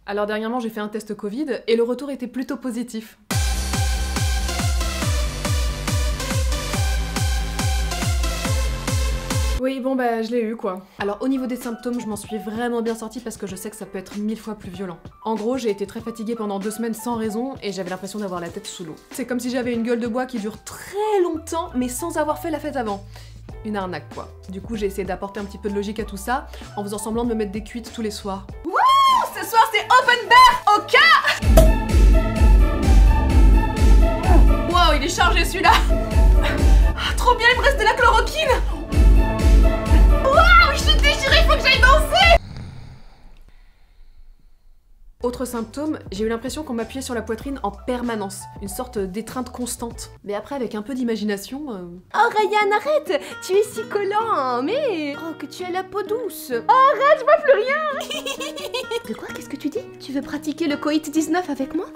Alors dernièrement j'ai fait un test Covid et le retour était plutôt positif. Oui, bon bah je l'ai eu quoi. Alors au niveau des symptômes, je m'en suis vraiment bien sortie parce que je sais que ça peut être 1000 fois plus violent. En gros, j'ai été très fatiguée pendant 2 semaines sans raison et j'avais l'impression d'avoir la tête sous l'eau. C'est comme si j'avais une gueule de bois qui dure très longtemps mais sans avoir fait la fête avant. Une arnaque quoi. Du coup j'ai essayé d'apporter un petit peu de logique à tout ça en faisant semblant de me mettre des cuites tous les soirs. Wouh! Ce soir c'est open bar au cas! Wow, il est chargé celui-là! Trop bien, il me reste de la chloroquine! Waouh, je suis déchirée, faut que j'aille danser! Autre symptôme, j'ai eu l'impression qu'on m'appuyait sur la poitrine en permanence, une sorte d'étreinte constante. Mais après, avec un peu d'imagination... Oh Ryan, arrête! Tu es si collant, mais... Oh, que tu as la peau douce! Oh, arrête, je vois plus rien! De quoi? Qu'est-ce que tu dis? Tu veux pratiquer le coït 19 avec moi?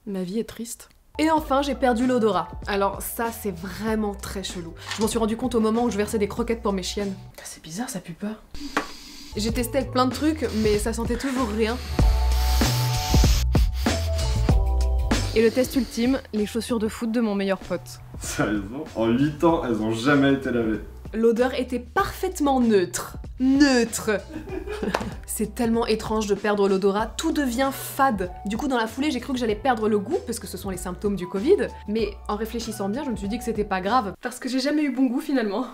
Ma vie est triste. Et enfin, j'ai perdu l'odorat. Alors ça, c'est vraiment très chelou. Je m'en suis rendu compte au moment où je versais des croquettes pour mes chiennes. C'est bizarre, ça pue pas. J'ai testé avec plein de trucs, mais ça sentait toujours rien. Et le test ultime, les chaussures de foot de mon meilleur pote. Sérieusement, en 8 ans, elles ont jamais été lavées. L'odeur était parfaitement neutre. Neutre. C'est tellement étrange de perdre l'odorat, tout devient fade. Du coup, dans la foulée, j'ai cru que j'allais perdre le goût, parce que ce sont les symptômes du Covid. Mais en réfléchissant bien, je me suis dit que c'était pas grave, parce que j'ai jamais eu bon goût finalement.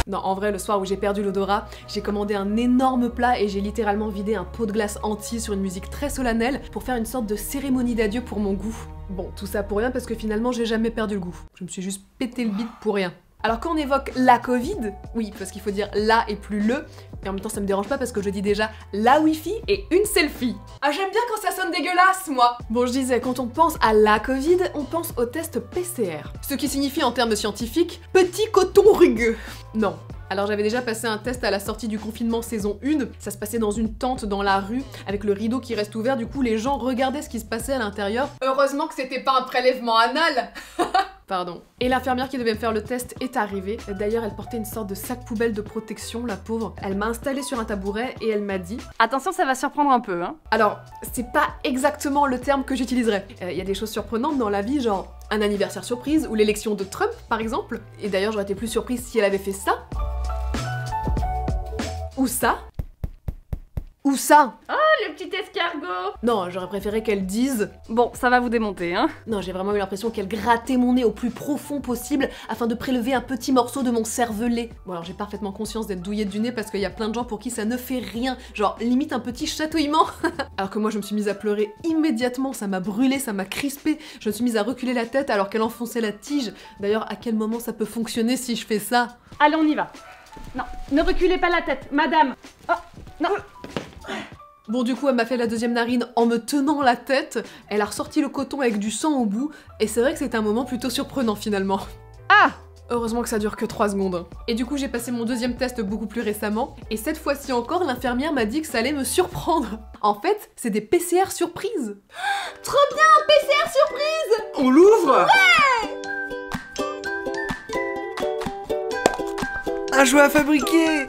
Non, en vrai, le soir où j'ai perdu l'odorat, j'ai commandé un énorme plat et j'ai littéralement vidé un pot de glace entier sur une musique très solennelle pour faire une sorte de cérémonie d'adieu pour mon goût. Bon, tout ça pour rien parce que finalement, j'ai jamais perdu le goût. Je me suis juste pété le bide pour rien. Alors quand on évoque la Covid, oui, parce qu'il faut dire la et plus le, et en même temps ça me dérange pas parce que je dis déjà la Wi-Fi et une selfie. Ah, j'aime bien quand ça sonne dégueulasse, moi. Bon, je disais, quand on pense à la Covid, on pense au test PCR. Ce qui signifie en termes scientifiques, petit coton rugueux. Non. Alors j'avais déjà passé un test à la sortie du confinement saison 1, ça se passait dans une tente dans la rue, avec le rideau qui reste ouvert, du coup les gens regardaient ce qui se passait à l'intérieur. Heureusement que c'était pas un prélèvement anal. Pardon. Et l'infirmière qui devait me faire le test est arrivée. D'ailleurs, elle portait une sorte de sac poubelle de protection, la pauvre. Elle m'a installée sur un tabouret et elle m'a dit... Attention, ça va surprendre un peu, hein. Alors, c'est pas exactement le terme que j'utiliserais. Y a des choses surprenantes dans la vie, genre un anniversaire surprise ou l'élection de Trump, par exemple. Et d'ailleurs, j'aurais été plus surprise si elle avait fait ça. Ou ça. Ou ça. Oh, le petit escargot. Non, j'aurais préféré qu'elle dise... Bon, ça va vous démonter, hein. Non, j'ai vraiment eu l'impression qu'elle grattait mon nez au plus profond possible afin de prélever un petit morceau de mon cervelet. Bon, alors j'ai parfaitement conscience d'être douillette du nez parce qu'il y a plein de gens pour qui ça ne fait rien. Genre, limite un petit chatouillement. Alors que moi, je me suis mise à pleurer immédiatement, ça m'a brûlé, ça m'a crispé. Je me suis mise à reculer la tête alors qu'elle enfonçait la tige. D'ailleurs, à quel moment ça peut fonctionner si je fais ça? Allez, on y va. Non, ne reculez pas la tête, madame. Oh, non. Bon, du coup, elle m'a fait la deuxième narine en me tenant la tête, elle a ressorti le coton avec du sang au bout, et c'est vrai que c'était un moment plutôt surprenant finalement. Ah! Heureusement que ça dure que 3 secondes. Et du coup, j'ai passé mon deuxième test beaucoup plus récemment, et cette fois-ci encore, l'infirmière m'a dit que ça allait me surprendre. En fait, c'est des PCR surprises. Trop bien, un PCR surprise! On l'ouvre? Ouais! Un jouet à fabriquer!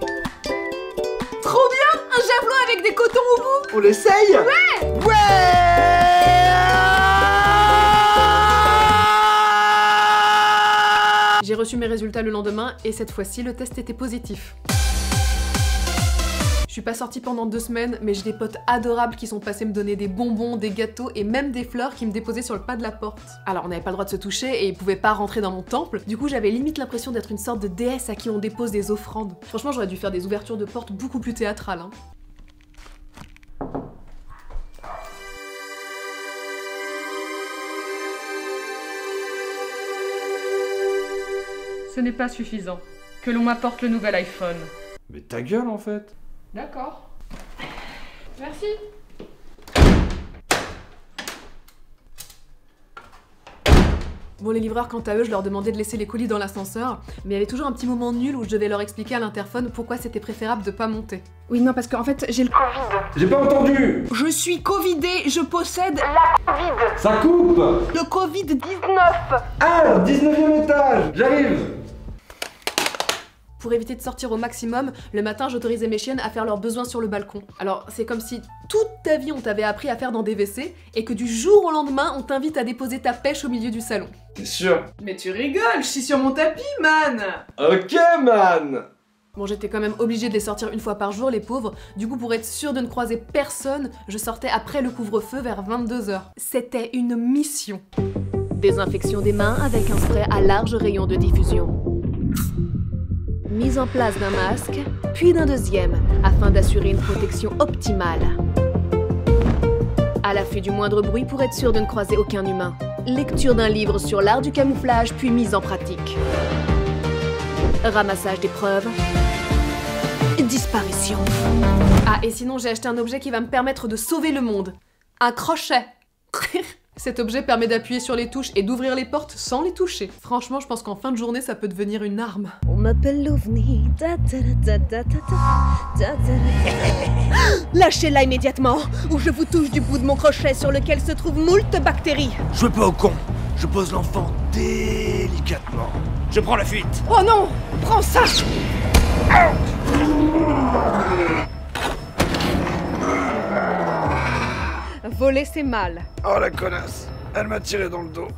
Trop bien! Un javelot avec des cotons au bout! On l'essaye? Ouais! J'ai reçu mes résultats le lendemain, et cette fois-ci, le test était positif. Je suis pas sortie pendant 2 semaines, mais j'ai des potes adorables qui sont passés me donner des bonbons, des gâteaux et même des fleurs qui me déposaient sur le pas de la porte. Alors on n'avait pas le droit de se toucher et ils pouvaient pas rentrer dans mon temple, du coup j'avais limite l'impression d'être une sorte de déesse à qui on dépose des offrandes. Franchement j'aurais dû faire des ouvertures de portes beaucoup plus théâtrales, hein. Ce n'est pas suffisant. Que l'on m'apporte le nouvel iPhone. Mais ta gueule en fait. D'accord. Merci. Bon, les livreurs, quant à eux, je leur demandais de laisser les colis dans l'ascenseur, mais il y avait toujours un petit moment nul où je devais leur expliquer à l'interphone pourquoi c'était préférable de pas monter. Oui, non, parce qu'en fait, j'ai le Covid. J'ai pas entendu. Je suis Covidée, je possède Ça coupe. le Covid-19. Ah, 19e étage. J'arrive. Pour éviter de sortir au maximum, le matin j'autorisais mes chiennes à faire leurs besoins sur le balcon. Alors c'est comme si toute ta vie on t'avait appris à faire dans des WC et que du jour au lendemain on t'invite à déposer ta pêche au milieu du salon. T'es sûr? Mais tu rigoles, je suis sur mon tapis, man. Ok, man. Bon, j'étais quand même obligée de les sortir une fois par jour, les pauvres. Du coup, pour être sûre de ne croiser personne, je sortais après le couvre-feu vers 22h. C'était une mission. Désinfection des mains avec un spray à large rayon de diffusion. Mise en place d'un masque, puis d'un deuxième, afin d'assurer une protection optimale. À l'affût du moindre bruit pour être sûr de ne croiser aucun humain. Lecture d'un livre sur l'art du camouflage, puis mise en pratique. Ramassage des preuves. Disparition. Ah, et sinon, j'ai acheté un objet qui va me permettre de sauver le monde. Un crochet. Cet objet permet d'appuyer sur les touches et d'ouvrir les portes sans les toucher. Franchement, je pense qu'en fin de journée, ça peut devenir une arme. On m'appelle l'OVNI. Lâchez-la immédiatement, ou je vous touche du bout de mon crochet sur lequel se trouvent moult bactéries. Je peux pas au con. Je pose l'enfant délicatement. Je prends la fuite. Oh non! Prends ça! Voler, c'est mal. Oh la connasse. Elle m'a tiré dans le dos.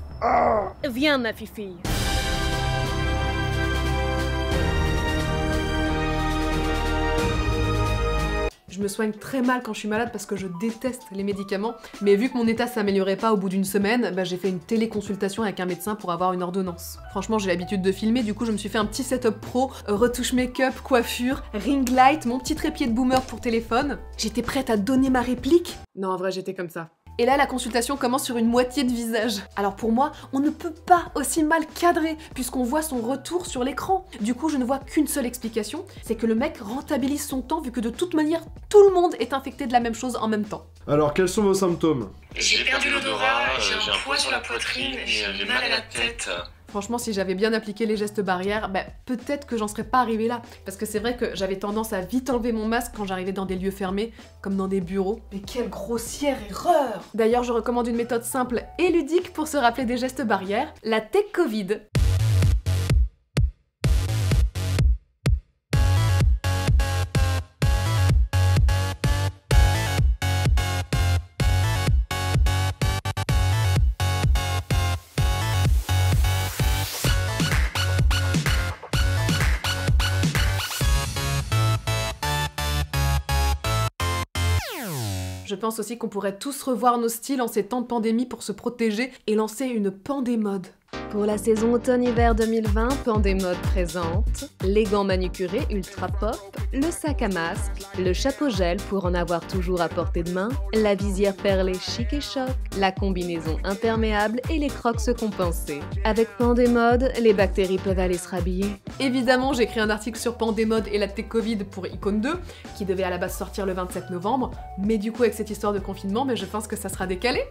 Viens, ma fifille. Je me soigne très mal quand je suis malade parce que je déteste les médicaments, mais vu que mon état s'améliorait pas au bout d'une semaine, bah j'ai fait une téléconsultation avec un médecin pour avoir une ordonnance. Franchement, j'ai l'habitude de filmer, du coup je me suis fait un petit setup pro, retouche make-up, coiffure, ring light, mon petit trépied de boomer pour téléphone. J'étais prête à donner ma réplique. Non, en vrai, j'étais comme ça. Et là, la consultation commence sur une moitié de visage. Alors pour moi, on ne peut pas aussi mal cadrer, puisqu'on voit son retour sur l'écran. Du coup, je ne vois qu'une seule explication, c'est que le mec rentabilise son temps, vu que de toute manière, tout le monde est infecté de la même chose en même temps. Alors, quels sont vos symptômes? J'ai perdu l'odorat, j'ai un poids sur la poitrine et j'ai mal à la tête. Franchement, si j'avais bien appliqué les gestes barrières, bah, peut-être que j'en serais pas arrivée là. Parce que c'est vrai que j'avais tendance à vite enlever mon masque quand j'arrivais dans des lieux fermés, comme dans des bureaux. Mais quelle grossière erreur! D'ailleurs, je recommande une méthode simple et ludique pour se rappeler des gestes barrières, la Tech Covid. Je pense aussi qu'on pourrait tous revoir nos styles en ces temps de pandémie pour se protéger et lancer une pandémode. Pour la saison automne-hiver 2020, Pandémode présente les gants manucurés ultra pop, le sac à masque, le chapeau gel pour en avoir toujours à portée de main, la visière perlée chic et choc, la combinaison imperméable et les crocs compensés. Avec Pandémode, les bactéries peuvent aller se rhabiller. Évidemment, j'ai écrit un article sur Pandémode et la Tech Covid pour Icône 2, qui devait à la base sortir le 27 novembre, mais du coup avec cette histoire de confinement, je pense que ça sera décalé.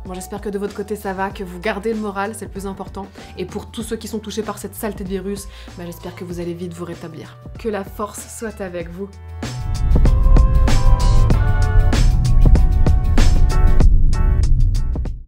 Bon, j'espère que de votre côté ça va, que vous gardez le moral, c'est le plus important. Et pour tous ceux qui sont touchés par cette saleté de virus, j'espère que vous allez vite vous rétablir. Que la force soit avec vous.